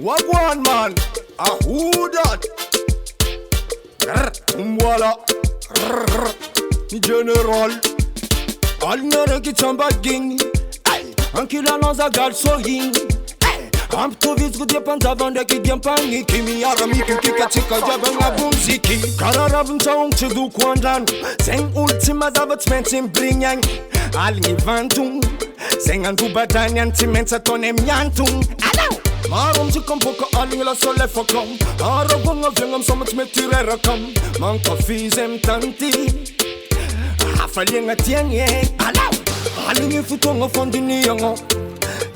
What one man? Who that? Voila. General. Alnere ki chamba ging. Ankila lanza gal soying. Am to vizgu de panzavanda ki gempangi kimi arami ki katika jabanga bumziki. Kararabun taung chidu kwandan. Seng ultima zabatsmentim bringyang. Alngi vantung. Seng andu badanyan timensa tonem yantung. Marom si kompoka aling la sole fokom. Arabunga vingam somat metirera kam. Manka fizem tanti. Afalinga tienge. Alingi futonga fondini yango.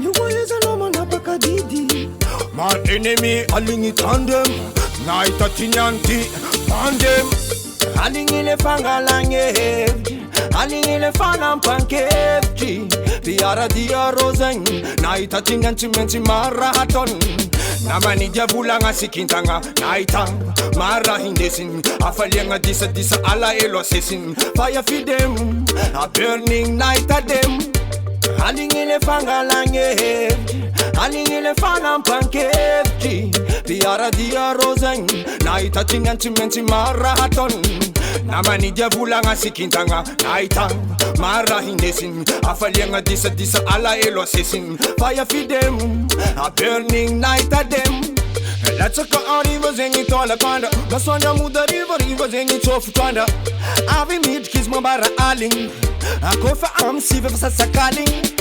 You boys are no man apaka didi. My enemy alingi tandem. Naita tinyanti pandem. Alingi le fanga lange. Alingi le fana pankevji. Piara dia rosen. Naita tinyanti menti marathon. Namani diabula ngasikintanga. Naita mara hindesin. Afalianga disa ala elo sesin. Fire feed them. A burning night at them. Alingile fanga lange. Alingile fana pankevji. Piara dia rosen. Naita tinyanti menti marathon. Namani diabula ngasikintanga. Naita mara hindesin. Afalianga disa ala elo sesin. Fire feed them. A burning night at them. Let's go on river zengi tola panda. Maswanda muda river zengi tofu twanda. Avi mid kiss mabara aling. Akofa am sive sa sakaling.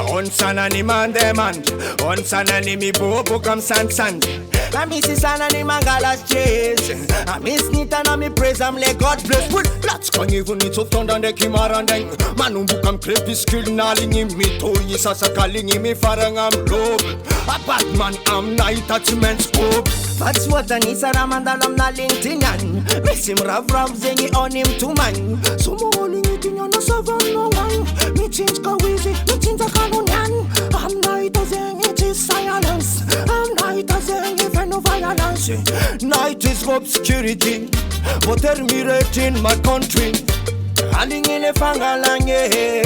On sana ni man demand. On sana ni mi bobo kam sand. I miss sana ni mangalas chase. I miss nita na mi praise am le God bless. Let's go even it of thunder de kimarandeng. Manumbu kam crepuscule nalingi mi toyi sa sakalingi mi farangam lob. A bad man am night attachment scope. That's what I need saramandalam na lintinyan. Miss him rav zengi on him to man. Sumo lingi no savan no one. Me change ka wizi, me change ka kanunyan. I'm night zengi it is silence. I'm night zengi even no violence. Night is obscurity, but terminate in my country. Alingile fanga lange.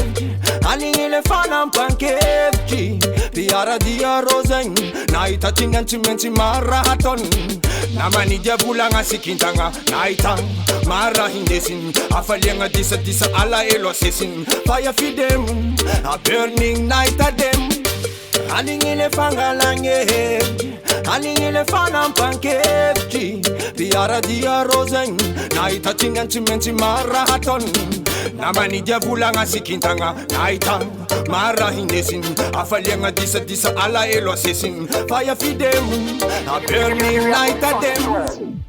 Alingile fana pankevji. Piara dia rosen. Naita tinganti menti marathon. Namani diabula ngasikintanga. Naita mara hindesin. Afalianga disa ala elo sesin. Fire feed them. A burning night at them. Alingile fanga lange. Alingile fana pankevji. Piara dia rosen. Naita tinganti menti marathon. Namani diabula ngasikintanga. Naita mara hindesin. Afalianga disa ala elo sesin. Fire feed them. A burning night at them.